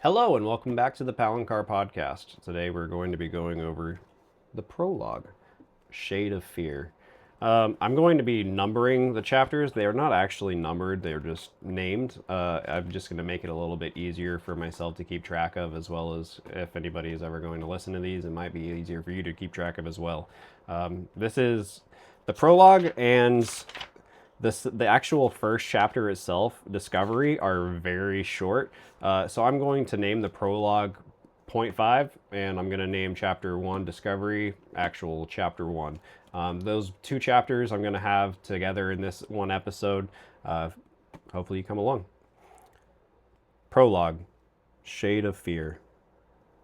Hello and welcome back to the PalancarPodcast. Today we're going to be going over the prologue, Shade of Fear. I'm going to be numbering the chapters. They are not actually numbered, they're just named. I'm just going to make it a little bit easier for myself to keep track of, as well as if anybody is ever going to listen to these, it might be easier for you to keep track of as well. This is the prologue, and the actual first chapter itself, Discovery, are very short. So I'm going to name the prologue point 0.5, and I'm going to name chapter 1 Discovery, actual chapter 1. Those two chapters I'm going to have together in this one episode. Hopefully you come along. Prologue, Shade of Fear.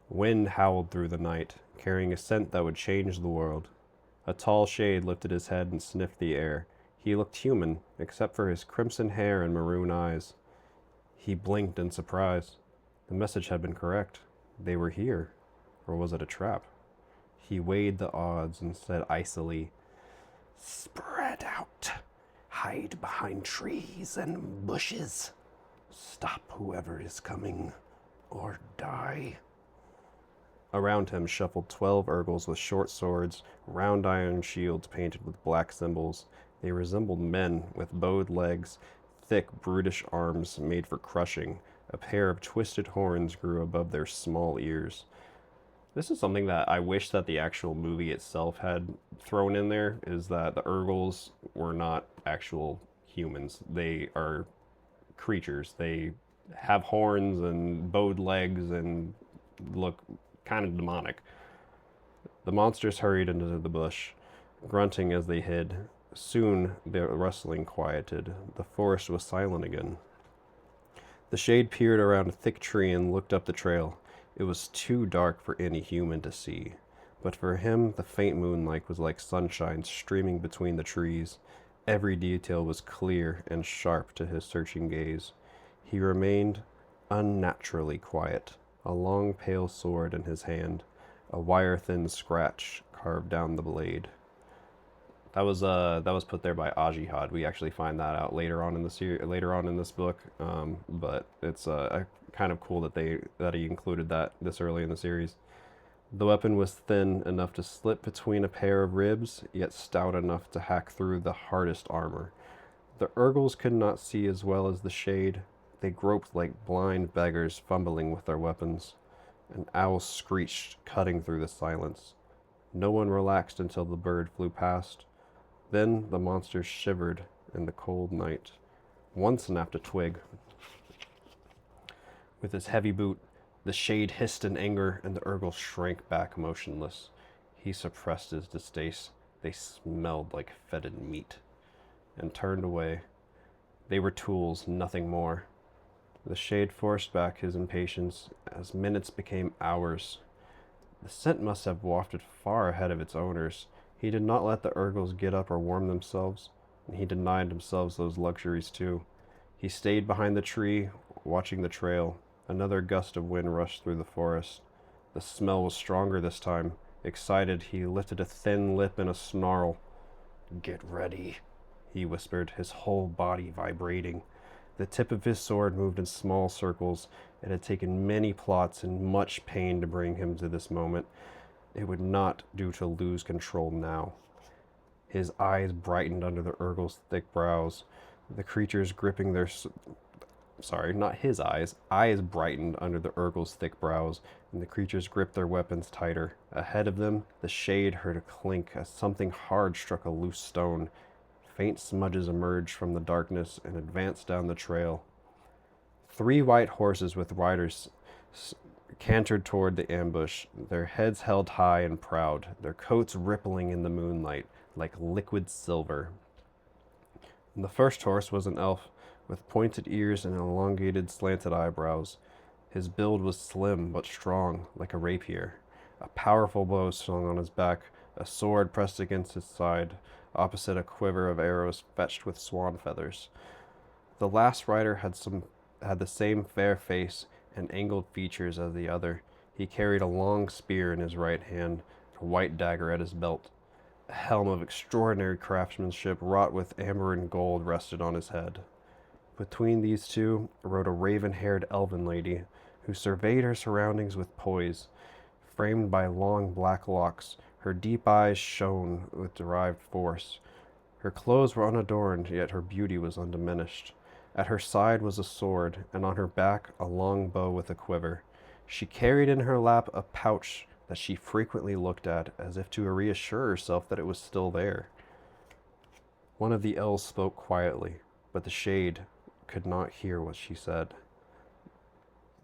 Wind howled through the night, carrying a scent that would change the world. A tall shade lifted his head and sniffed the air. He looked human, except for his crimson hair and maroon eyes. He blinked in surprise. The message had been correct. They were here. Or was it a trap? He weighed the odds and said icily, "Spread out. Hide behind trees and bushes. Stop whoever is coming, or die." Around him shuffled 12 Urgles with short swords, round iron shields painted with black symbols. They resembled men with bowed legs, thick, brutish arms made for crushing. A pair of twisted horns grew above their small ears. This is something that I wish that the actual movie itself had thrown in there, is that the Urgles were not actual humans. They are creatures. They have horns and bowed legs and look kind of demonic. The monsters hurried into the bush, grunting as they hid. Soon the rustling quieted. The forest was silent again. The shade peered around a thick tree and looked up the trail. It was too dark for any human to see, but for him the faint moonlight was like sunshine streaming between the trees. Every detail was clear and sharp to his searching gaze. He remained unnaturally quiet, a long pale sword in his hand, a wire-thin scratch carved down the blade. That was put there by Ajihad. We actually find that out later on in the later on in this book, but it's kind of cool that he included that this early in the series. The weapon was thin enough to slip between a pair of ribs, yet stout enough to hack through the hardest armor. The Urgles could not see as well as the shade. They groped like blind beggars, fumbling with their weapons. An owl screeched, cutting through the silence. No one relaxed until the bird flew past. Then the monster shivered in the cold night. One snapped a twig. With his heavy boot, the shade hissed in anger, and the Urgle shrank back motionless. He suppressed his distaste. They smelled like fetid meat, and turned away. They were tools, nothing more. The shade forced back his impatience as minutes became hours. The scent must have wafted far ahead of its owners. He did not let the Urgles get up or warm themselves, and he denied himself those luxuries too. He stayed behind the tree, watching the trail. Another gust of wind rushed through the forest. The smell was stronger this time. Excited, he lifted a thin lip in a snarl. "Get ready," he whispered, his whole body vibrating. The tip of his sword moved in small circles. It had taken many plots and much pain to bring him to this moment. It would not do to lose control now. His eyes brightened under the Urgle's thick brows. The creatures gripping their... not his eyes. Eyes brightened under the Urgle's thick brows, and the creatures gripped their weapons tighter. Ahead of them, the shade heard a clink as something hard struck a loose stone. Faint smudges emerged from the darkness and advanced down the trail. 3 white horses with riders cantered toward the ambush, their heads held high and proud, their coats rippling in the moonlight like liquid silver. And the first horse was an elf with pointed ears and elongated, slanted eyebrows. His build was slim but strong, like a rapier. A powerful bow swung on his back, a sword pressed against his side, opposite a quiver of arrows fetched with swan feathers. The last rider had the same fair face and angled features as the other. He carried a long spear in his right hand, a white dagger at his belt. A helm of extraordinary craftsmanship, wrought with amber and gold, rested on his head. Between these two rode a raven-haired elven lady, who surveyed her surroundings with poise. Framed by long black locks, her deep eyes shone with derived force. Her clothes were unadorned, yet her beauty was undiminished. At her side was a sword, and on her back a long bow with a quiver. She carried in her lap a pouch that she frequently looked at, as if to reassure herself that it was still there. One of the elves spoke quietly, but the shade could not hear what she said.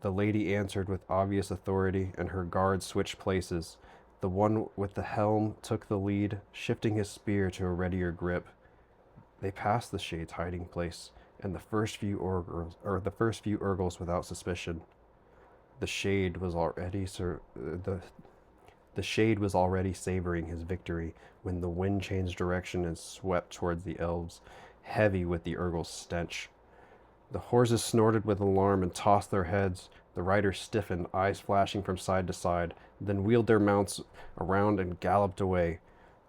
The lady answered with obvious authority, and her guards switched places. The one with the helm took the lead, shifting his spear to a readier grip. They passed the shade's hiding place, and the first few Urgles without suspicion. The shade was already savoring his victory when the wind changed direction and swept towards the elves, heavy with the Urgle's stench. The horses snorted with alarm and tossed their heads. The riders stiffened, eyes flashing from side to side, then wheeled their mounts around and galloped away.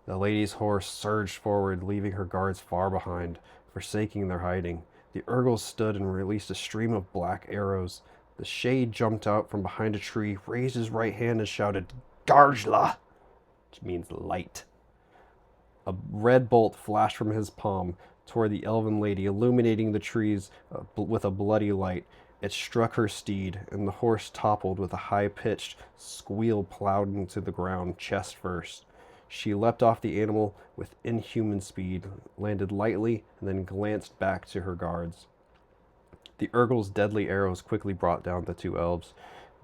The lady's horse surged forward, leaving her guards far behind, forsaking their hiding. The Urgles stood and released a stream of black arrows. The shade jumped out from behind a tree, raised his right hand, and shouted, "Garjla!" which means light. A red bolt flashed from his palm toward the elven lady, illuminating the trees with a bloody light. It struck her steed, and the horse toppled with a high-pitched squeal, plowed into the ground, chest first. She leapt off the animal with inhuman speed, landed lightly, and then glanced back to her guards. The Urgle's deadly arrows quickly brought down the two elves.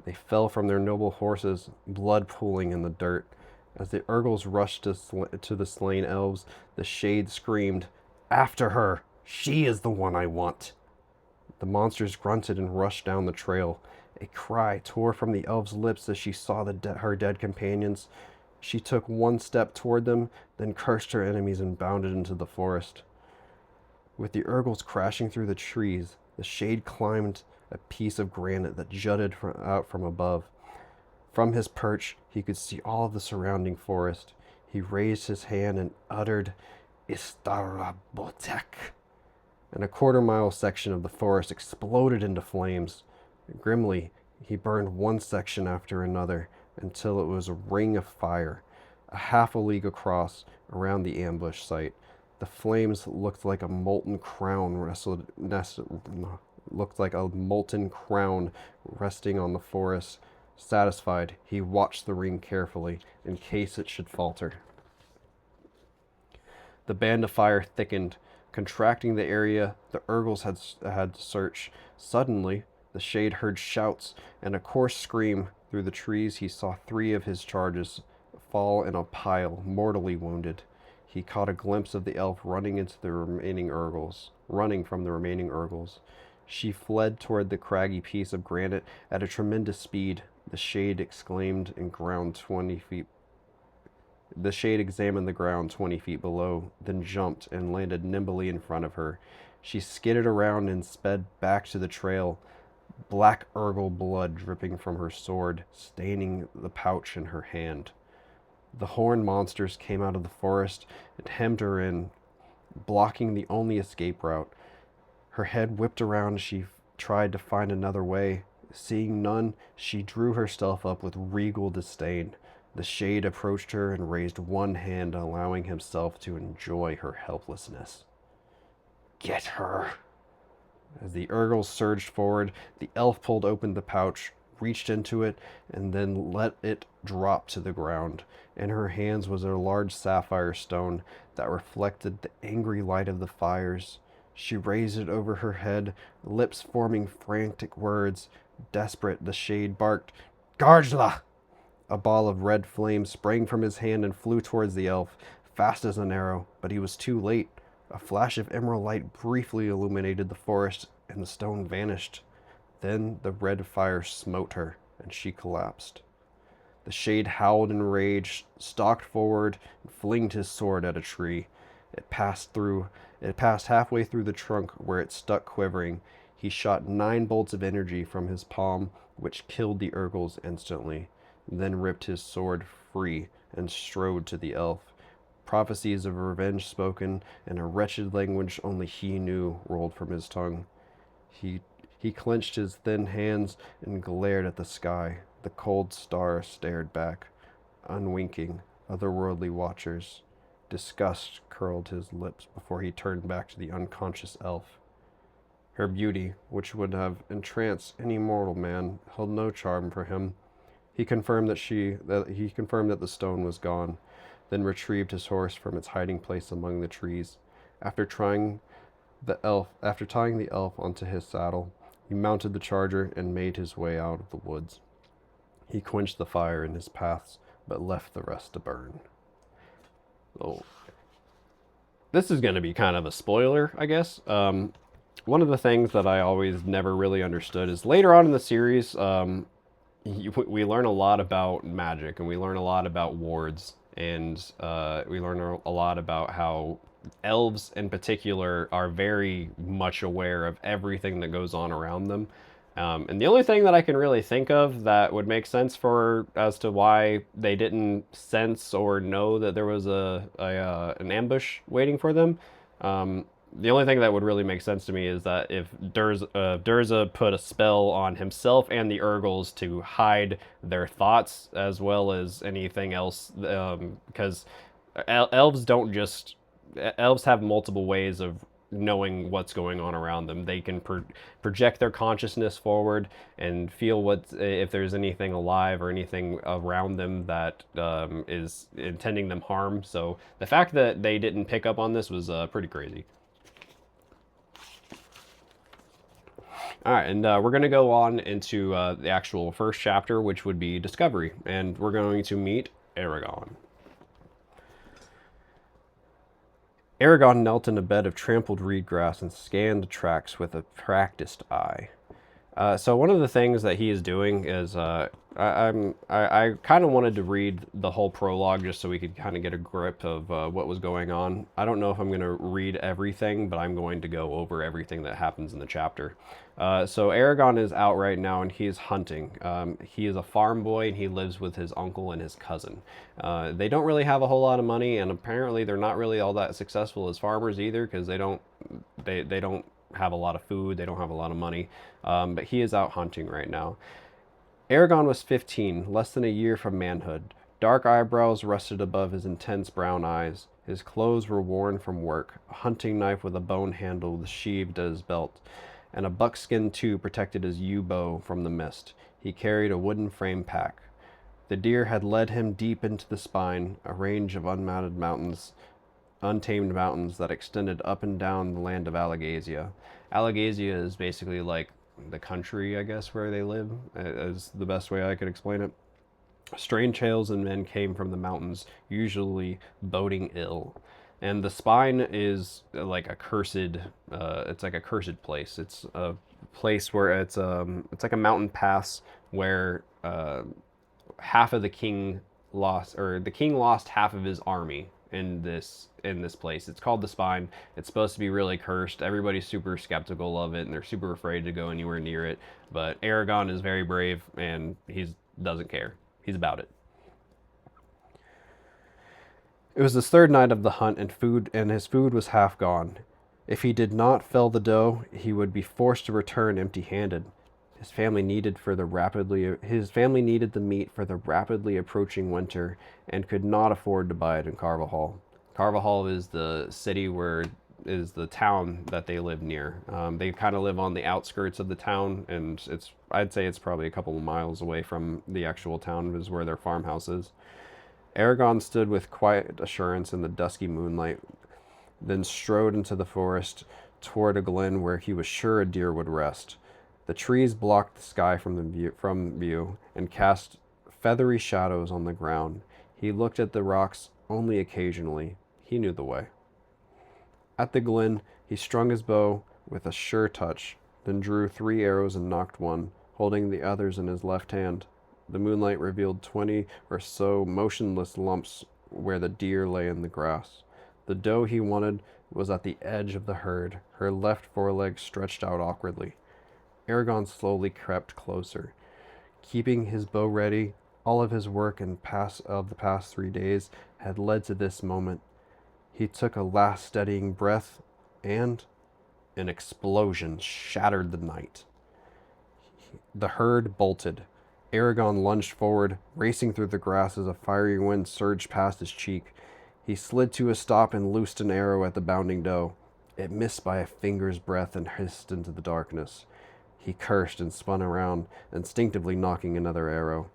They fell from their noble horses, blood pooling in the dirt. As the Urgles rushed to the slain elves, the shade screamed, "After her! She is the one I want!" The monsters grunted and rushed down the trail. A cry tore from the elf's lips as she saw her dead companions. She took one step toward them, then cursed her enemies and bounded into the forest. With the Urgles crashing through the trees, the shade climbed a piece of granite that jutted out from above. From his perch, he could see all of the surrounding forest. He raised his hand and uttered, "Istarabotek," and a quarter-mile section of the forest exploded into flames. Grimly, he burned one section after another until it was a ring of fire, a half a league across, around the ambush site. The flames looked like a molten crown resting on the forest. Satisfied, he watched the ring carefully, in case it should falter. The band of fire thickened, contracting the area the Urgles had to search. Suddenly, the shade heard shouts and a coarse scream. Through the trees, he saw three of his charges fall in a pile, mortally wounded. He caught a glimpse of the elf running from the remaining Urgles. She fled toward the craggy piece of granite at a tremendous speed. The shade examined the ground 20 feet below, then jumped and landed nimbly in front of her. She skidded around and sped back to the trail, black Urgle blood dripping from her sword, staining the pouch in her hand. The horned monsters came out of the forest and hemmed her in, blocking the only escape route. Her head whipped around as she tried to find another way. Seeing none, she drew herself up with regal disdain. The shade approached her and raised one hand, allowing himself to enjoy her helplessness. "Get her!" As the Urgles surged forward, the elf pulled open the pouch, reached into it, and then let it drop to the ground. In her hands was a large sapphire stone that reflected the angry light of the fires. She raised it over her head, lips forming frantic words. Desperate, the shade barked, "Garjla!" A ball of red flame sprang from his hand and flew towards the elf, fast as an arrow, but he was too late. A flash of emerald light briefly illuminated the forest, and the stone vanished. Then the red fire smote her, and she collapsed. The shade howled in rage, stalked forward, and flinged his sword at a tree. It passed halfway through the trunk, where it stuck quivering. He shot 9 bolts of energy from his palm, which killed the Urgles instantly, then ripped his sword free and strode to the elf. Prophecies of revenge spoken in a wretched language only he knew rolled from his tongue. He He clenched his thin hands and glared at the sky. The cold stars stared back, unwinking, otherworldly watchers. Disgust curled his lips before he turned back to the unconscious elf. Her beauty, which would have entranced any mortal man, held no charm for him. He confirmed that the stone was gone, then retrieved his horse from its hiding place among the trees. After tying the elf onto his saddle, he mounted the charger and made his way out of the woods. He quenched the fire in his paths, but left the rest to burn. Oh, this is going to be kind of a spoiler, I guess. One of the things that I always never really understood is later on in the series, we learn a lot about magic, and we learn a lot about wards, and we learn a lot about how elves in particular are very much aware of everything that goes on around them. And the only thing that I can really think of that would make sense as to why they didn't sense or know that there was an ambush waiting for them, the only thing that would really make sense to me is that if Durza put a spell on himself and the Urgles to hide their thoughts as well as anything else, because elves have multiple ways of knowing what's going on around them. They can project their consciousness forward and feel if there's anything alive or anything around them that is intending them harm. So the fact that they didn't pick up on this was pretty crazy. All right, and we're going to go on into the actual first chapter, which would be Discovery, and we're going to meet Eragon. Eragon knelt in a bed of trampled reed grass and scanned the tracks with a practiced eye. So one of the things that he is doing is I kind of wanted to read the whole prologue just so we could kind of get a grip of what was going on. I don't know if I'm going to read everything, but I'm going to go over everything that happens in the chapter. So Eragon is out right now and he is hunting. He is a farm boy and he lives with his uncle and his cousin. They don't really have a whole lot of money, and apparently they're not really all that successful as farmers either, because they don't have a lot of food, they don't have a lot of money, but he is out hunting right now. Eragon was 15, less than a year from manhood. Dark eyebrows rested above his intense brown eyes. His clothes were worn from work. A hunting knife with a bone handle was sheathed at his belt, and a buckskin tube protected his yew bow from the mist. He carried a wooden frame pack. The deer had led him deep into the spine, a range of untamed mountains that extended up and down the land of Alagasia. Alagasia is basically like the country, I guess, where they live, is the best way I could explain it. Strange tales and men came from the mountains, usually boding ill. And the spine is like a cursed, it's like a cursed place. It's a place where it's like a mountain pass where half of the king lost half of his army in this place. It's called the Spine. It's supposed to be really cursed. Everybody's super skeptical of it, and they're super afraid to go anywhere near it. But Eragon is very brave, and he doesn't care. He's about it. It was his third night of the hunt, and his food was half gone. If he did not fell the doe, he would be forced to return empty-handed. His family needed the meat for the rapidly approaching winter, and could not afford to buy it in Carvajal. Carvajal is the town that they live near. They kind of live on the outskirts of the town, and I'd say it's probably a couple of miles away from the actual town, is where their farmhouse is. Eragon stood with quiet assurance in the dusky moonlight, then strode into the forest toward a glen where he was sure a deer would rest. The trees blocked the sky from view and cast feathery shadows on the ground. He looked at the rocks only occasionally. He knew the way. At the glen, he strung his bow with a sure touch, then drew 3 arrows and nocked one, holding the others in his left hand. The moonlight revealed 20 or so motionless lumps where the deer lay in the grass. The doe he wanted was at the edge of the herd, her left foreleg stretched out awkwardly. Eragon slowly crept closer. Keeping his bow ready, all of his work of the past 3 days had led to this moment. He took a last steadying breath, and an explosion shattered the night. The herd bolted. Eragon lunged forward, racing through the grass as a fiery wind surged past his cheek. He slid to a stop and loosed an arrow at the bounding doe. It missed by a finger's breadth and hissed into the darkness. He cursed and spun around, instinctively knocking another arrow.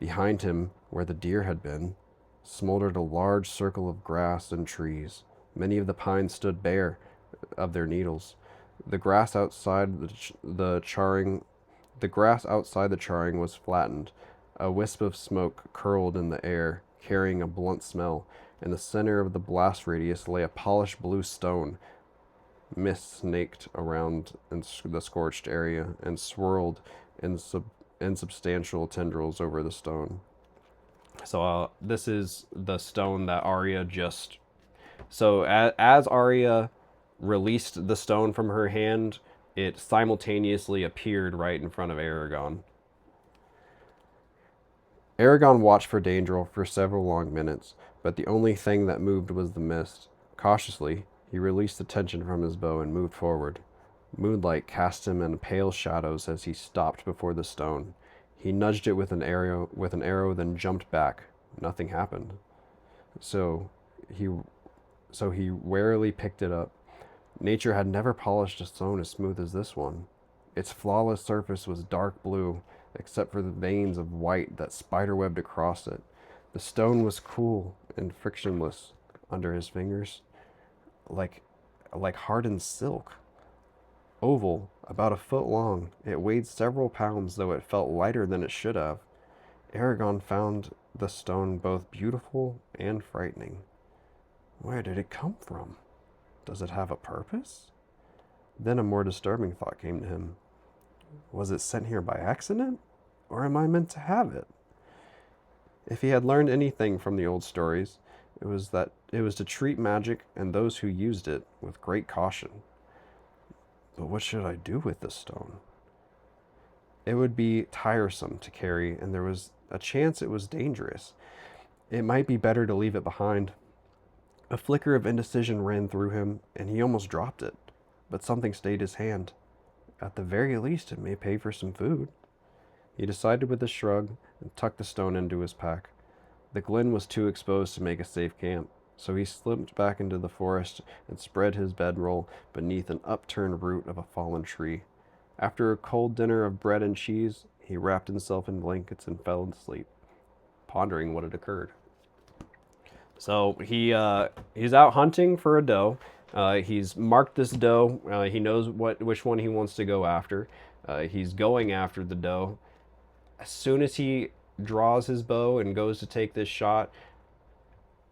Behind him, where the deer had been, smoldered a large circle of grass and trees. Many of the pines stood bare of their needles. The grass outside the charring was flattened. A wisp of smoke curled in the air, carrying a blunt smell. In the center of the blast radius lay a polished blue stone. Mist snaked around in the scorched area and swirled in insubstantial tendrils over the stone. So this is the stone that Arya just... So as Arya released the stone from her hand, it simultaneously appeared right in front of Eragon. Eragon watched for danger for several long minutes, but the only thing that moved was the mist. Cautiously, he released the tension from his bow and moved forward. Moonlight cast him in pale shadows as he stopped before the stone. He nudged it with an arrow, then jumped back. Nothing happened. So he warily picked it up. Nature had never polished a stone as smooth as this one. Its flawless surface was dark blue, except for the veins of white that spiderwebbed across it. The stone was cool and frictionless under his fingers, like hardened silk. Oval, about a foot long, it weighed several pounds, though it felt lighter than it should have. Eragon found the stone both beautiful and frightening. Where did it come from? Does it have a purpose? Then a more disturbing thought came to him. Was it sent here by accident? Or am I meant to have it? If he had learned anything from the old stories, it was to treat magic and those who used it with great caution. But what should I do with this stone? It would be tiresome to carry, and there was a chance it was dangerous. It might be better to leave it behind. A flicker of indecision ran through him, and he almost dropped it, but something stayed his hand. At the very least, it may pay for some food. He decided with a shrug and tucked the stone into his pack. The glen was too exposed to make a safe camp, so he slipped back into the forest and spread his bedroll beneath an upturned root of a fallen tree. After a cold dinner of bread and cheese, he wrapped himself in blankets and fell asleep, pondering what had occurred. So he's out hunting for a doe. He's marked this doe. He knows which one he wants to go after. He's going after the doe. As soon as he draws his bow and goes to take this shot,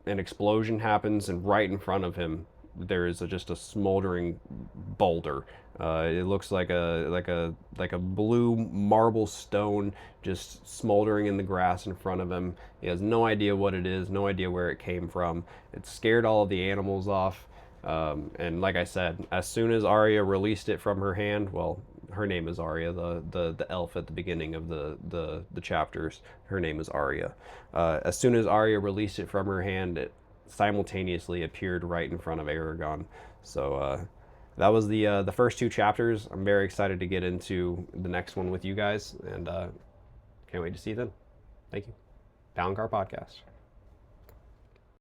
an explosion happens, and right in front of him there is just a smoldering boulder. It looks like a blue marble stone just smoldering in the grass in front of him. He has no idea what it is, no idea where it came from. It scared all of the animals off. And like I said, as soon as Arya released it from her hand, well, her name is Arya, the elf at the beginning of the chapters, her name is Arya. As soon as Arya released it from her hand, it simultaneously appeared right in front of Eragon. So that was the first two chapters. I'm very excited to get into the next one with you guys, and can't wait to see you then. Thank you. Palancar Podcast.